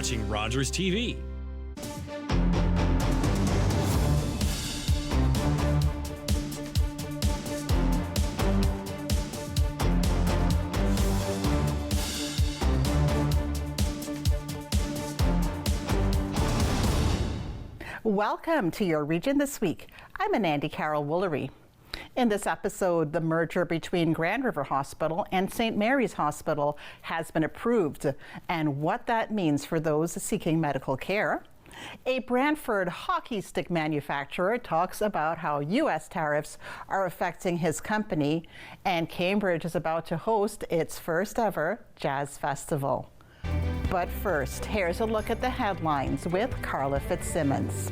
watching Rogers TV. Welcome to your region this week. I'm Andy Carroll Woolery. In this episode, the merger between Grand River Hospital and St. Mary's Hospital has been approved, and what that means for those seeking medical care. A Brantford hockey stick manufacturer talks about how U.S. tariffs are affecting his company, and Cambridge is about to host its first ever jazz festival. But first, here's a look at the headlines with Carla Fitzsimmons.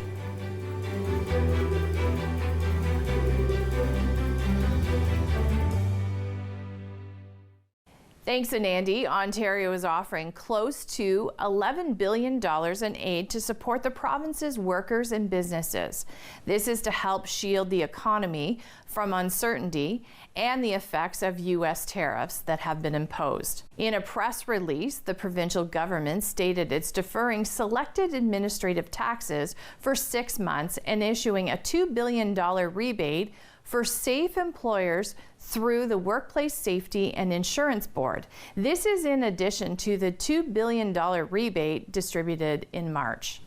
Thanks, Andy. Ontario is offering close to $11 billion in aid to support the province's workers and businesses. This is to help shield the economy from uncertainty and the effects of U.S. tariffs that have been imposed. In a press release, the provincial government stated it's deferring selected administrative taxes for 6 months and issuing a $2 billion rebate for safe employers through the Workplace Safety and Insurance Board. This is in addition to the $2 billion rebate distributed in March.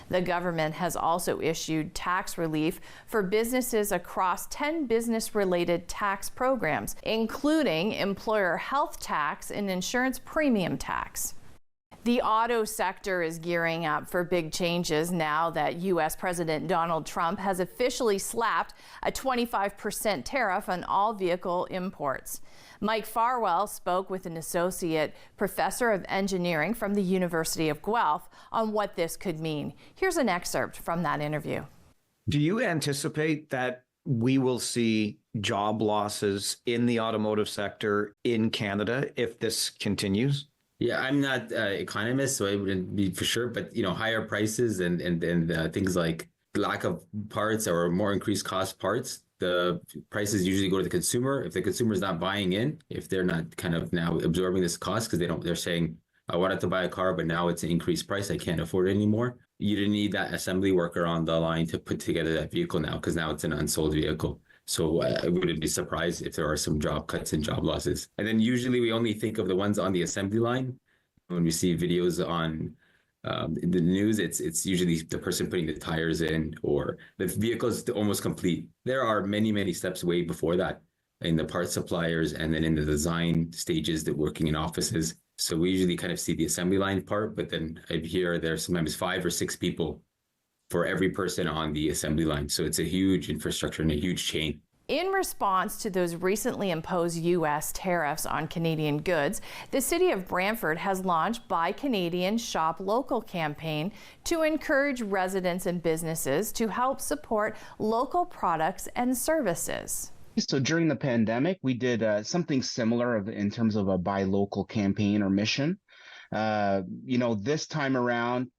The government has also issued tax relief for businesses across 10 business-related tax programs, including employer health tax and insurance premium tax. The auto sector is gearing up for big changes now that U.S. President Donald Trump has officially slapped a 25% tariff on all vehicle imports. Mike Farwell spoke with an associate professor of engineering from the University of Guelph on what this could mean. Here's an excerpt from that interview. Do you anticipate that we will see job losses in the automotive sector in Canada if this continues? Yeah, I'm not an economist, so I wouldn't be for sure. But higher prices and things like lack of parts or more increased cost parts, the prices usually go to the consumer. If the consumer is not buying in, if they're not kind of now absorbing this cost because they're saying, I wanted to buy a car, but now it's an increased price, I can't afford it anymore. You didn't need that assembly worker on the line to put together that vehicle now because now it's an unsold vehicle. So I wouldn't be surprised if there are some job cuts and job losses. And then usually we only think of the ones on the assembly line. When we see videos on the news, it's usually the person putting the tires in or the vehicle is almost complete. There are many, many steps way before that in the part suppliers and then in the design stages that working in offices. So we usually kind of see the assembly line part, but then I hear there's sometimes 5 or 6 people for every person on the assembly line. So it's a huge infrastructure and a huge chain. In response to those recently imposed U.S. tariffs on Canadian goods, the City of Brantford has launched Buy Canadian, Shop Local campaign to encourage residents and businesses to help support local products and services. So during the pandemic, we did something similar in terms of a Buy Local campaign or mission. This time around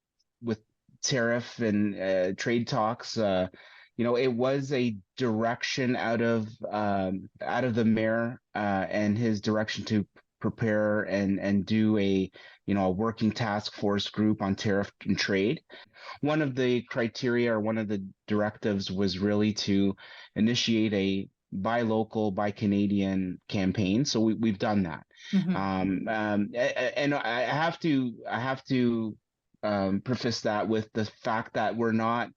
with tariff and trade talks, it was a direction out of the mayor and his direction to prepare and do a working task force group on tariff and trade. One of the criteria or one of the directives was really to initiate a Buy Local, Buy Canadian campaign. So we've done that. Mm-hmm. And I have to preface that with the fact that we're not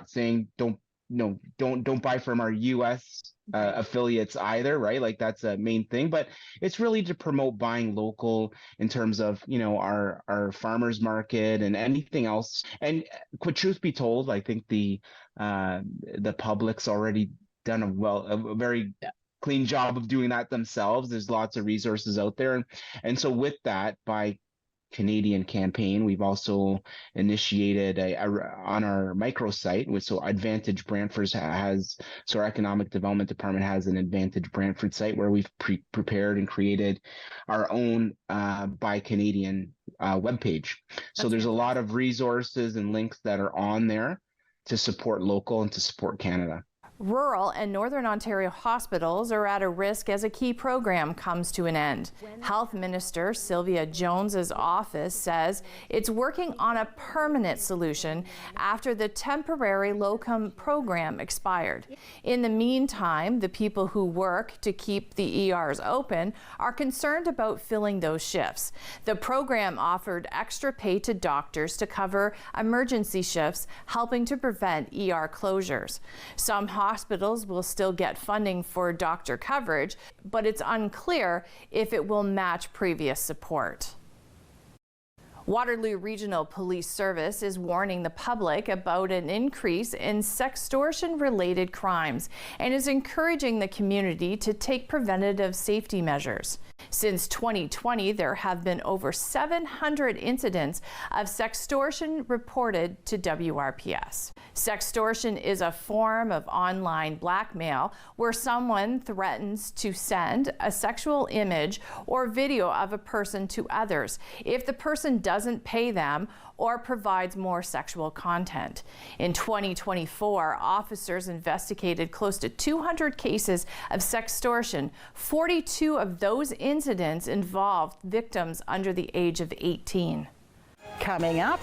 saying don't buy from our U.S. Affiliates either, right? Like that's a main thing, but it's really to promote buying local in terms of our farmers market and anything else. And truth be told, I think the public's already done a very clean job of doing that themselves. There's lots of resources out there, and so with that, by Canadian campaign, we've also initiated on our microsite, so Advantage Brantford so our economic development department has an Advantage Brantford site where we've prepared and created our own Buy Canadian webpage. So there's a lot of resources and links that are on there to support local and to support Canada. Rural and Northern Ontario hospitals are at a risk as a key program comes to an end. Health Minister Sylvia Jones's office says it's working on a permanent solution after the temporary locum program expired. In the meantime, the people who work to keep the ERs open are concerned about filling those shifts. The program offered extra pay to doctors to cover emergency shifts, helping to prevent ER closures. Some hospitals will still get funding for doctor coverage, but it's unclear if it will match previous support. Waterloo Regional Police Service is warning the public about an increase in sextortion-related crimes and is encouraging the community to take preventative safety measures. Since 2020, there have been over 700 incidents of sextortion reported to WRPS. Sextortion is a form of online blackmail where someone threatens to send a sexual image or video of a person to others if the person doesn't pay them or provides more sexual content. In 2024, officers investigated close to 200 cases of sextortion. 42 of those incidents involved victims under the age of 18. Coming up,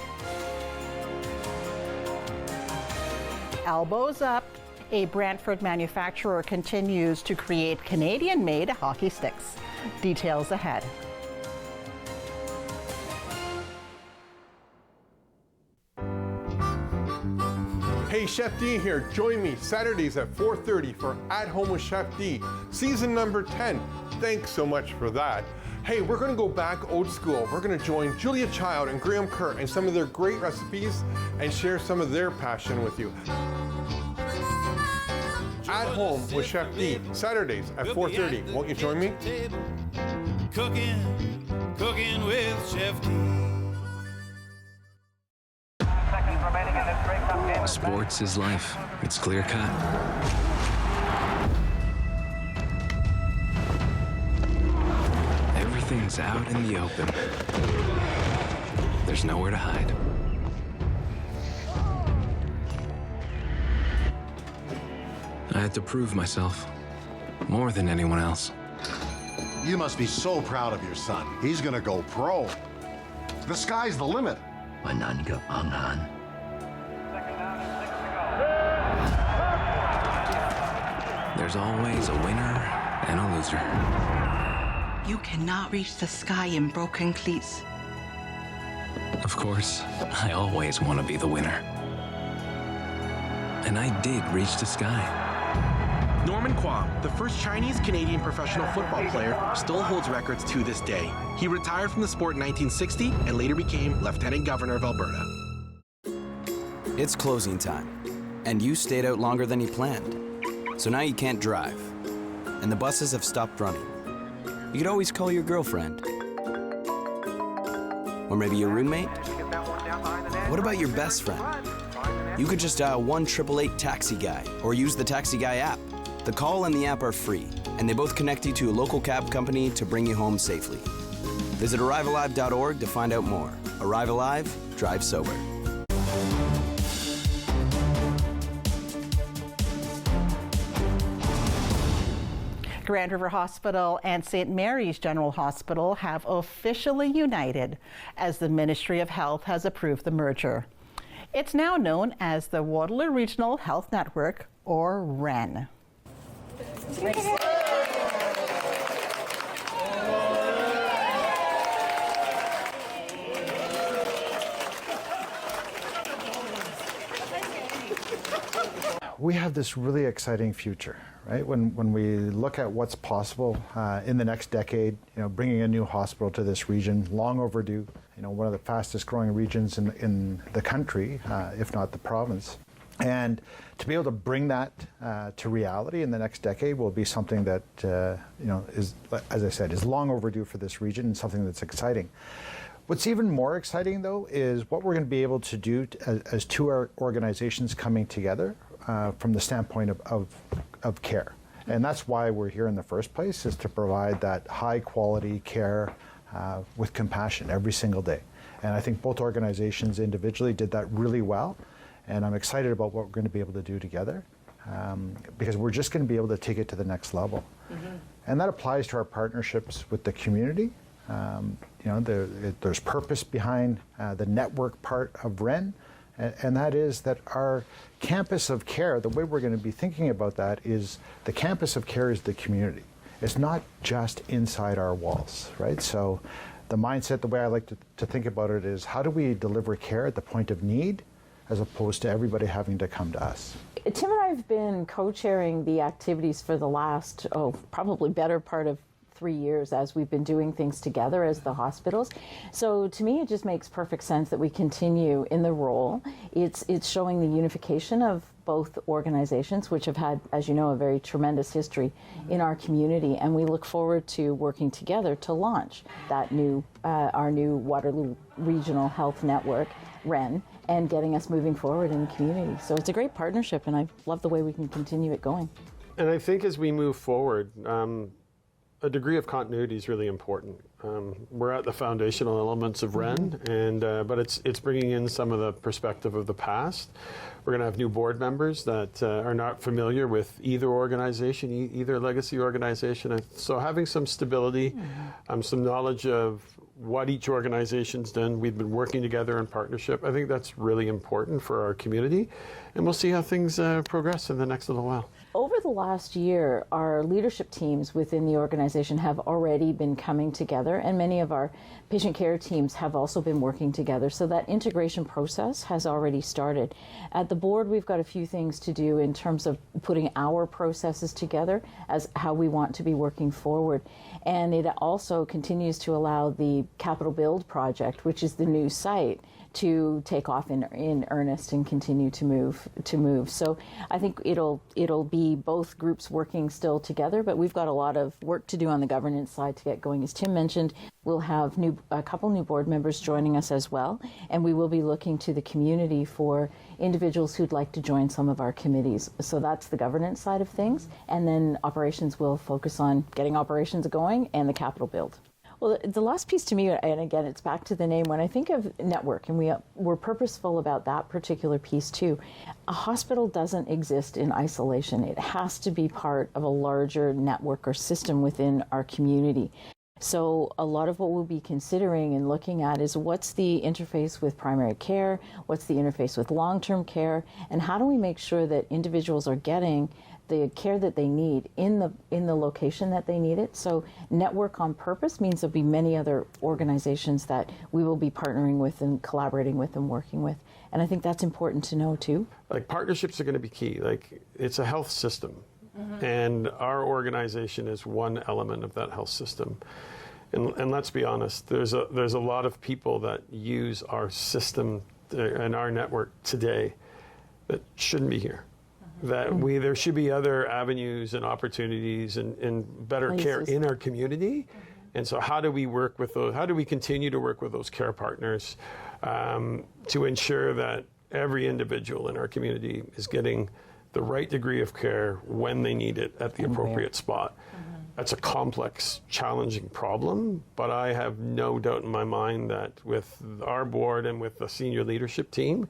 elbows up. A Brantford manufacturer continues to create Canadian-made hockey sticks. Details ahead. Hey, Chef D here. Join me Saturdays at 4:30 for At Home with Chef D, season number 10. Thanks so much for that. Hey, we're gonna go back old school. We're gonna join Julia Child and Graham Kerr and some of their great recipes and share some of their passion with you. At Home with Chef D, Saturdays at 4:30. Won't you join me? Cooking with Chef D. Sports is life. It's clear cut. Everything's out in the open. There's nowhere to hide. I had to prove myself more than anyone else. You must be so proud of your son. He's gonna go pro. The sky's the limit. There's always a winner and a loser. You cannot reach the sky in broken cleats. Of course, I always want to be the winner. And I did reach the sky. Norman Kwong, the first Chinese-Canadian professional football player, still holds records to this day. He retired from the sport in 1960 and later became Lieutenant Governor of Alberta. It's closing time, and you stayed out longer than you planned. So now you can't drive, and the buses have stopped running. You could always call your girlfriend. Or maybe your roommate? What about your best friend? You could just dial 1-888-TAXI-GUY or use the Taxi Guy app. The call and the app are free, and they both connect you to a local cab company to bring you home safely. Visit ArriveAlive.org to find out more. Arrive Alive, drive sober. Grand River Hospital and St. Mary's General Hospital have officially united as the Ministry of Health has approved the merger. It's now known as the Waterloo Regional Health Network, or REN. We have this really exciting future, right? When we look at what's possible in the next decade, bringing a new hospital to this region, long overdue, one of the fastest growing regions in the country, if not the province. And to be able to bring that to reality in the next decade will be something that, is, as I said, is long overdue for this region and something that's exciting. What's even more exciting, though, is what we're going to be able to do as two organizations coming together from the standpoint of care. And that's why we're here in the first place, is to provide that high quality care with compassion every single day. And I think both organizations individually did that really well. And I'm excited about what we're going to be able to do together. because we're just going to be able to take it to the next level. And that applies to our partnerships with the community. There's purpose behind the network part of REN, and that is that our campus of care, the way we're going to be thinking about that is the campus of care is the community. It's not just inside our walls, right? So the mindset, the way I like to think about it is how do we deliver care at the point of need as opposed to everybody having to come to us? Tim and I have been co-chairing the activities for the last, probably better part of 3 years as we've been doing things together as the hospitals. So to me, it just makes perfect sense that we continue in the role. It's showing the unification of both organizations, which have had, as you know, a very tremendous history in our community, and we look forward to working together to launch that new, our new Waterloo Regional Health Network, REN, and getting us moving forward in the community. So it's a great partnership, and I love the way we can continue it going. And I think as we move forward, a degree of continuity is really important. We're at the foundational elements of REN, but it's bringing in some of the perspective of the past. We're going to have new board members that are not familiar with either organization, either legacy organization. And so having some stability, some knowledge of what each organization's done. We've been working together in partnership. I think that's really important for our community, and we'll see how things progress in the next little while. Over the last year, our leadership teams within the organization have already been coming together, and many of our patient care teams have also been working together. So that integration process has already started. At the board, we've got a few things to do in terms of putting our processes together as how we want to be working forward. And it also continues to allow the Capital Build project, which is the new site, to take off in earnest and continue to move. So I think it'll be both groups working still together, but we've got a lot of work to do on the governance side to get going. As Tim mentioned, we'll have a couple new board members joining us as well, and we will be looking to the community for individuals who'd like to join some of our committees. So that's the governance side of things, and then operations will focus on getting operations going and the capital build. Well, the last piece to me, and again, it's back to the name, when I think of network, and we're purposeful about that particular piece too, a hospital doesn't exist in isolation. It has to be part of a larger network or system within our community. So a lot of what we'll be considering and looking at is what's the interface with primary care, what's the interface with long-term care, and how do we make sure that individuals are getting the care that they need in the location that they need it. So network on purpose means there'll be many other organizations that we will be partnering with and collaborating with and working with. And I think that's important to know too. Like partnerships are going to be key. Like it's a health system, and our organization is one element of that health system. And let's be honest, there's a lot of people that use our system and our network today that shouldn't be here. That there should be other avenues and opportunities and better care in our community. And so how do we work with those? How do we continue to work with those care partners to ensure that every individual in our community is getting the right degree of care when they need it at the appropriate spot? That's a complex, challenging problem, but I have no doubt in my mind that with our board and with the senior leadership team,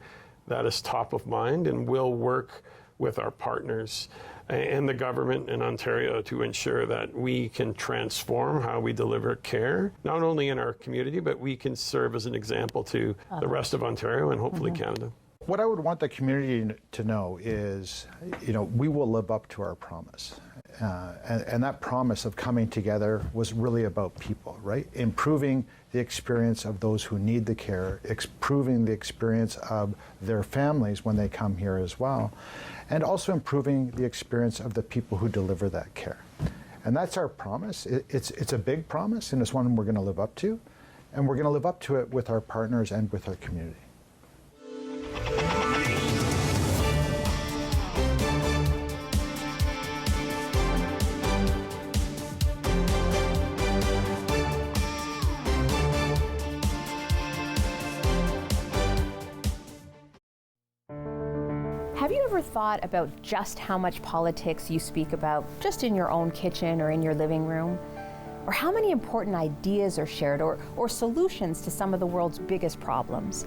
that is top of mind, and we'll work with our partners and the government in Ontario to ensure that we can transform how we deliver care, not only in our community, but we can serve as an example to the rest of Ontario and hopefully Canada. What I would want the community to know is, we will live up to our promise. And that promise of coming together was really about people, right? Improving the experience of those who need the care, improving the experience of their families when they come here as well, and also improving the experience of the people who deliver that care. And that's our promise. It's a big promise, and it's one we're going to live up to. And we're going to live up to it with our partners and with our community. Have you ever thought about just how much politics you speak about just in your own kitchen or in your living room? Or how many important ideas are shared or solutions to some of the world's biggest problems?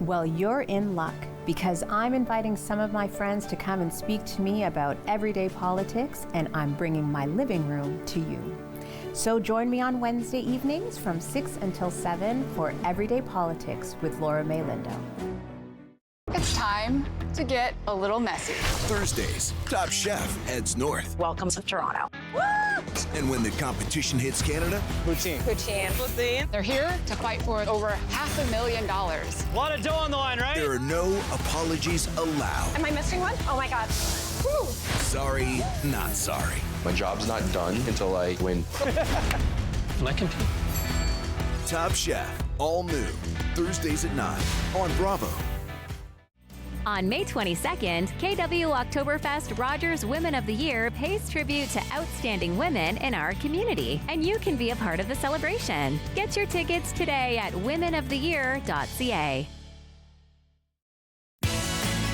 Well, you're in luck because I'm inviting some of my friends to come and speak to me about everyday politics, and I'm bringing my living room to you. So join me on Wednesday evenings from 6 until 7 for Everyday Politics with Laura May Lindo. It's time to get a little messy. Thursdays, Top Chef heads north. Welcome to Toronto. And when the competition hits Canada, Poutine. They're here to fight for over $500,000. A lot of dough on the line, right? there are no apologies allowed. Am I missing one? Oh my God. Woo. Sorry, not sorry. My job's not done until I win. Can I compete? Top Chef, all new, Thursdays at 9 on Bravo. On May 22nd, KW Oktoberfest Rogers Women of the Year pays tribute to outstanding women in our community, and you can be a part of the celebration. Get your tickets today at womenoftheyear.ca.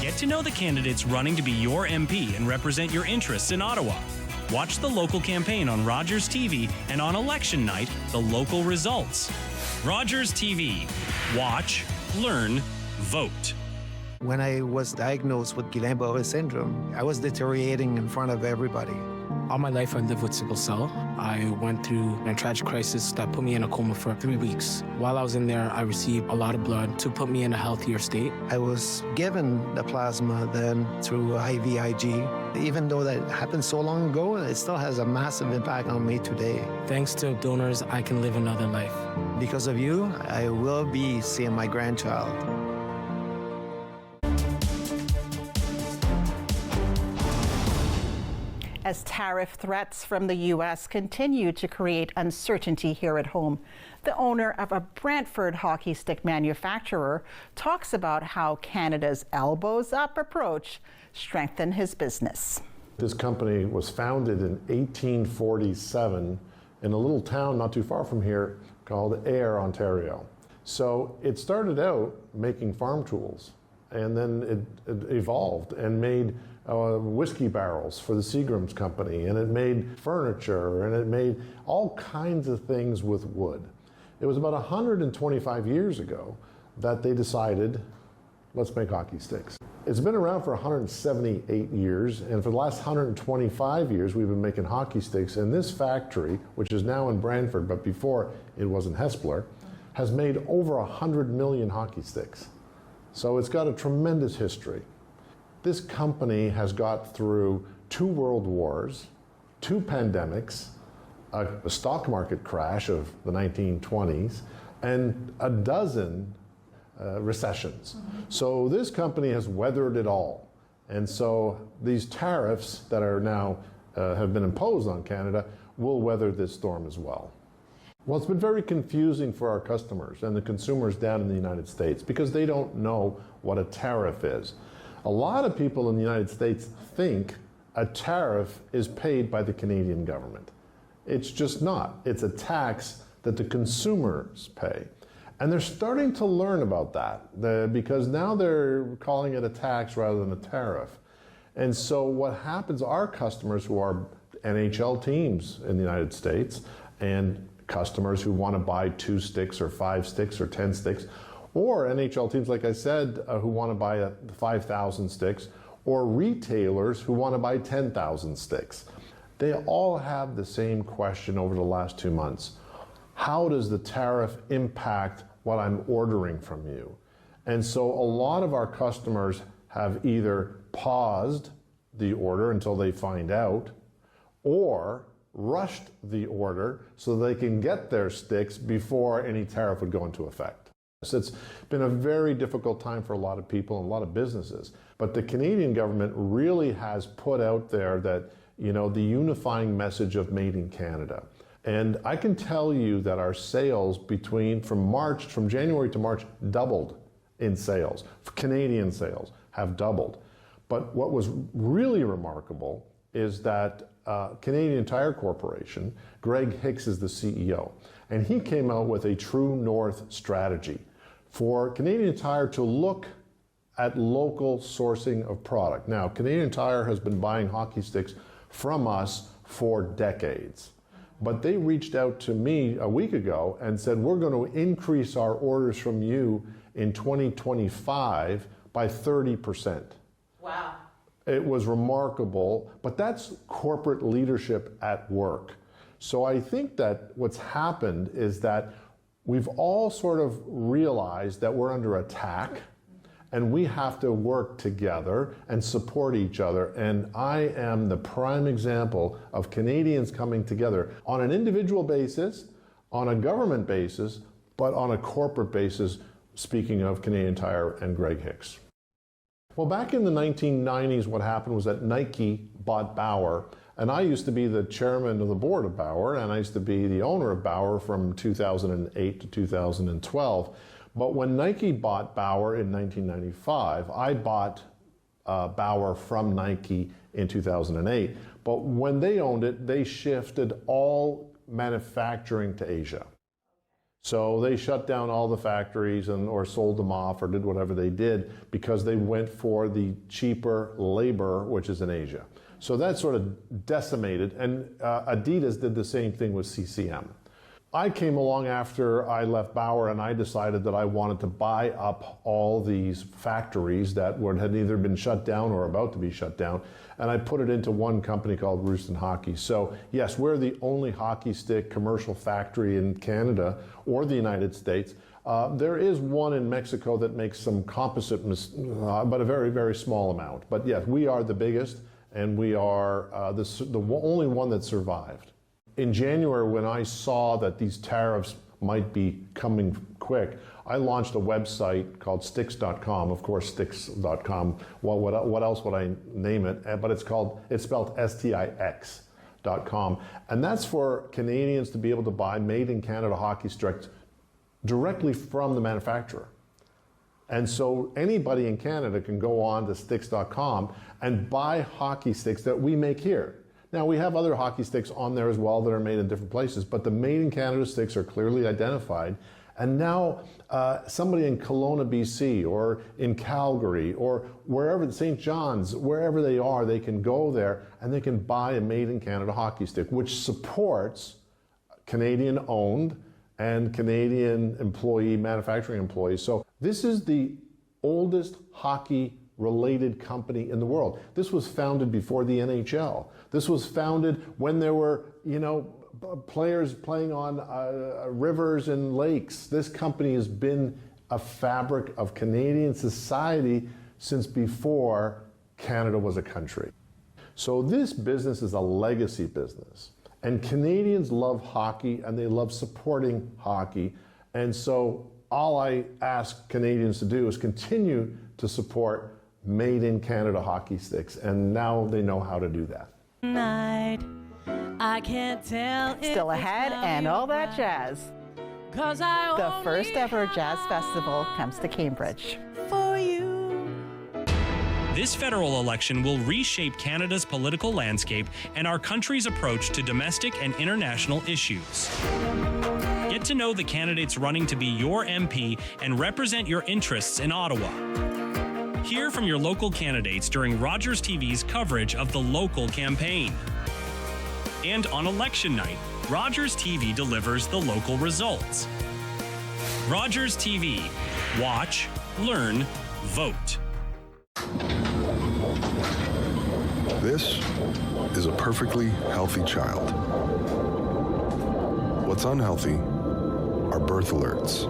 Get to know the candidates running to be your MP and represent your interests in Ottawa. Watch the local campaign on Rogers TV and on election night, the local results. Rogers TV. Watch, learn, vote. When I was diagnosed with Guillain-Barré syndrome, I was deteriorating in front of everybody. All my life I lived with sickle cell. I went through a tragic crisis that put me in a coma for 3 weeks. While I was in there, I received a lot of blood to put me in a healthier state. I was given the plasma then through IVIG. Even though that happened so long ago, it still has a massive impact on me today. Thanks to donors, I can live another life. Because of you, I will be seeing my grandchild. As tariff threats from the U.S. continue to create uncertainty here at home, the owner of a Brantford hockey stick manufacturer talks about how Canada's elbows-up approach strengthened his business. This company was founded in 1847 in a little town not too far from here called Ayr, Ontario. So it started out making farm tools, and then it evolved and made whiskey barrels for the Seagram's company, and it made furniture, and it made all kinds of things with wood. It was about 125 years ago that they decided, let's make hockey sticks. It's been around for 178 years, and for the last 125 years we've been making hockey sticks, and this factory, which is now in Brantford, but before it was in Hespeler, has made over 100 million hockey sticks. So it's got a tremendous history. This company has got through 2 world wars, 2 pandemics, a stock market crash of the 1920s, and a dozen recessions. So this company has weathered it all. And so these tariffs that are now have been imposed on Canada will weather this storm as well. Well, it's been very confusing for our customers and the consumers down in the United States because they don't know what a tariff is. A lot of people in the United States think a tariff is paid by the Canadian government. It's just not. It's a tax that the consumers pay. And they're starting to learn about that because now they're calling it a tax rather than a tariff. And so what happens, our customers who are NHL teams in the United States and customers who want to buy 2 sticks or 5 sticks or 10 sticks, or NHL teams, like I said, who want to buy 5,000 sticks, or retailers who want to buy 10,000 sticks. They all have the same question over the last 2 months. How does the tariff impact what I'm ordering from you? And so a lot of our customers have either paused the order until they find out, or rushed the order so they can get their sticks before any tariff would go into effect. So it's been a very difficult time for a lot of people and a lot of businesses. But the Canadian government really has put out there that, the unifying message of Made in Canada. And I can tell you that our sales from January to March doubled in sales. Canadian sales have doubled. But what was really remarkable is that Canadian Tire Corporation, Greg Hicks is the CEO, and he came out with a True North strategy for Canadian Tire to look at local sourcing of product. Now, Canadian Tire has been buying hockey sticks from us for decades, but they reached out to me a week ago and said, we're going to increase our orders from you in 2025 by 30%. Wow. It was remarkable, but that's corporate leadership at work. So I think that what's happened is that we've all sort of realized that we're under attack and we have to work together and support each other. And I am the prime example of Canadians coming together on an individual basis, on a government basis, but on a corporate basis, speaking of Canadian Tire and Greg Hicks. Well, back in the 1990s, what happened was that Nike bought Bauer, and I used to be the chairman of the board of Bauer, and I used to be the owner of Bauer from 2008 to 2012. But when Nike bought Bauer in 1995, I bought Bauer from Nike in 2008. But when they owned it, they shifted all manufacturing to Asia. So they shut down all the factories or sold them off or did whatever they did because they went for the cheaper labor, which is in Asia. So that sort of decimated, and Adidas did the same thing with CCM. I came along after I left Bauer and I decided that I wanted to buy up all these factories that had either been shut down or about to be shut down, and I put it into one company called Rooston Hockey. So yes, we're the only hockey stick commercial factory in Canada or the United States. There is one in Mexico that makes some composite, but a very, very small amount. But yes, we are the biggest, and we are the only one that survived. In January, when I saw that these tariffs might be coming quick, I launched a website called Stix.com. Of course, Stix.com. Well, what else would I name it? But it's spelled STIX.com. And that's for Canadians to be able to buy made in Canada hockey sticks directly from the manufacturer. And so anybody in Canada can go on to Stix.com and buy hockey sticks that we make here. Now, we have other hockey sticks on there as well that are made in different places, but the made in Canada sticks are clearly identified. And now somebody in Kelowna, BC, or in Calgary, or wherever, St. John's, wherever they are, they can go there and they can buy a made in Canada hockey stick, which supports Canadian owned and Canadian manufacturing employees. So this is the oldest hockey related company in the world. This was founded before the NHL. This was founded when there were, players playing on rivers and lakes. This company has been a fabric of Canadian society since before Canada was a country. So this business is a legacy business. And Canadians love hockey and they love supporting hockey. And so all I ask Canadians to do is continue to support made in Canada hockey sticks. And now they know how to do that. I can't tell. Still ahead and all that jazz. The first ever jazz festival comes to Cambridge. For you. This federal election will reshape Canada's political landscape and our country's approach to domestic and international issues. Get to know the candidates running to be your MP and represent your interests in Ottawa. Hear from your local candidates during Rogers TV's coverage of the local campaign. And on election night, Rogers TV delivers the local results. Rogers TV. Watch, learn, vote. This is a perfectly healthy child. What's unhealthy are birth alerts,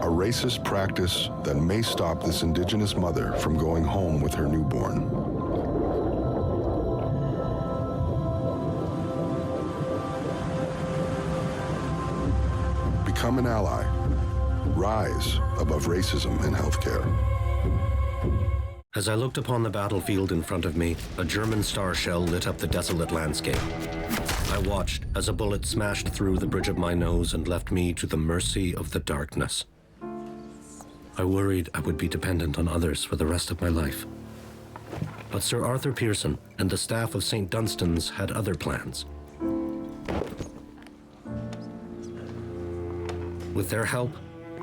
a racist practice that may stop this Indigenous mother from going home with her newborn. Become an ally. Rise above racism in healthcare. As I looked upon the battlefield in front of me, a German star shell lit up the desolate landscape. I watched as a bullet smashed through the bridge of my nose and left me to the mercy of the darkness. I worried I would be dependent on others for the rest of my life. But Sir Arthur Pearson and the staff of St. Dunstan's had other plans. With their help,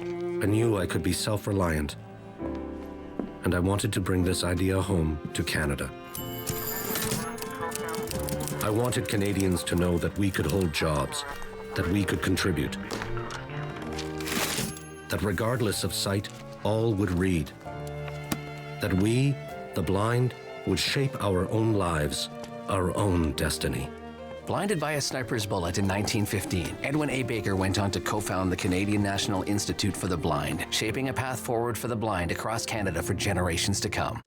I knew I could be self-reliant, and I wanted to bring this idea home to Canada. I wanted Canadians to know that we could hold jobs, that we could contribute, that regardless of sight, all would read. That we, the blind, would shape our own lives, our own destiny. Blinded by a sniper's bullet in 1915, Edwin A. Baker went on to co-found the Canadian National Institute for the Blind, shaping a path forward for the blind across Canada for generations to come.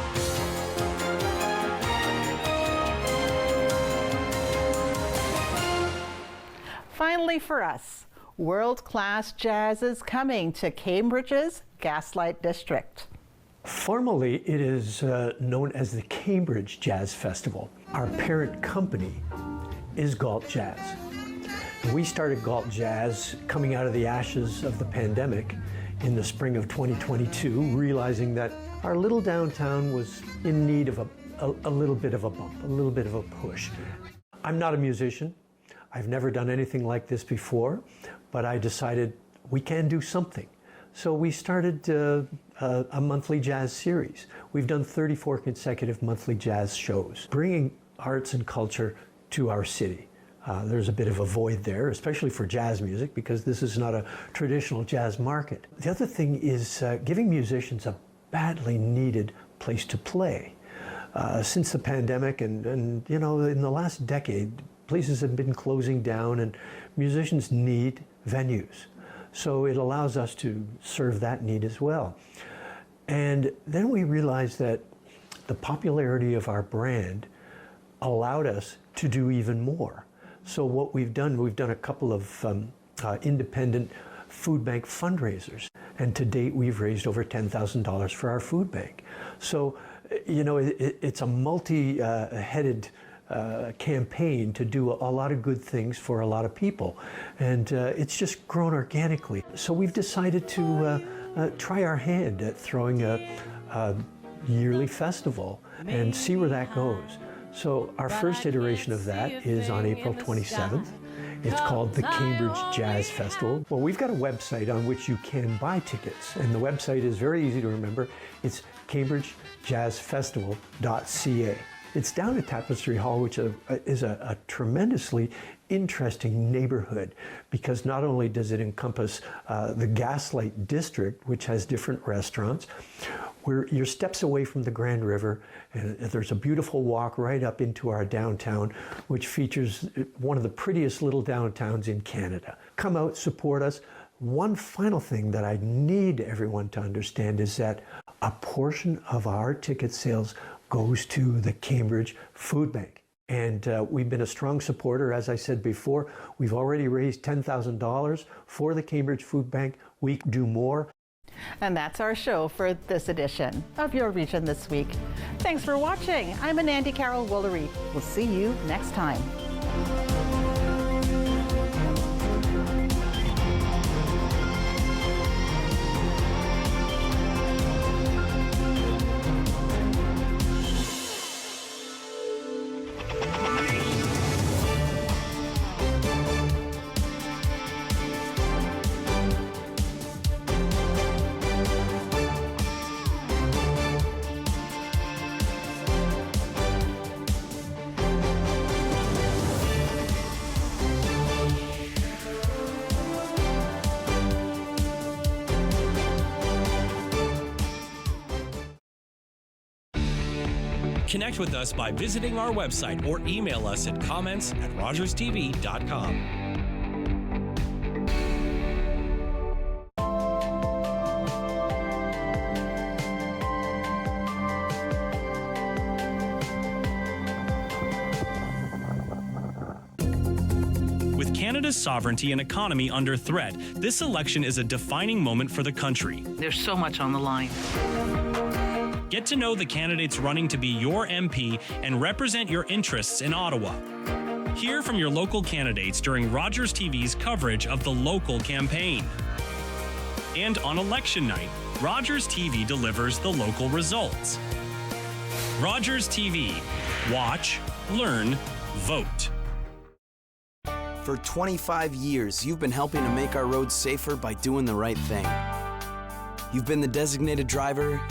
Finally for us, world-class jazz is coming to Cambridge's Gaslight District. Formally, it is known as the Cambridge Jazz Festival. Our parent company is Galt Jazz. We started Galt Jazz coming out of the ashes of the pandemic in the spring of 2022, realizing that our little downtown was in need of a little bit of a bump, a little bit of a push. I'm not a musician. I've never done anything like this before, but I decided we can do something. So we started a monthly jazz series. We've done 34 consecutive monthly jazz shows, bringing arts and culture to our city. There's a bit of a void there, especially for jazz music, because this is not a traditional jazz market. The other thing is giving musicians a badly needed place to play. Since the pandemic and you know, in the last decade, places have been closing down and musicians need venues. So it allows us to serve that need as well. And then we realized that the popularity of our brand allowed us to do even more. So what we've done a couple of independent food bank fundraisers. And to date, we've raised over $10,000 for our food bank. So, you know, it's a multi-headed campaign to do a lot of good things for a lot of people. And it's just grown organically. So we've decided to try our hand at throwing a yearly festival and see where that goes. So our first iteration of that is on April 27th. It's called the Cambridge Jazz Festival. Well, we've got a website on which you can buy tickets, and the website is very easy to remember. It's cambridgejazzfestival.ca. It's down at Tapestry Hall, which is a tremendously interesting neighborhood, because not only does it encompass the Gaslight District, which has different restaurants, you're steps away from the Grand River, and there's a beautiful walk right up into our downtown, which features one of the prettiest little downtowns in Canada. Come out, support us. One final thing that I need everyone to understand is that a portion of our ticket sales goes to the Cambridge Food Bank. And we've been a strong supporter. As I said before, we've already raised $10,000 for the Cambridge Food Bank. We can do more. And that's our show for this edition of Your Region This Week. Thanks for watching. I'm Andy Carroll Woolery. We'll see you next time. Connect with us by visiting our website or email us at comments@rogerstv.com. With Canada's sovereignty and economy under threat, this election is a defining moment for the country. There's so much on the line. Get to know the candidates running to be your MP and represent your interests in Ottawa. Hear from your local candidates during Rogers TV's coverage of the local campaign. And on election night, Rogers TV delivers the local results. Rogers TV. Watch, learn, vote. For 25 years, you've been helping to make our roads safer by doing the right thing. You've been the designated driver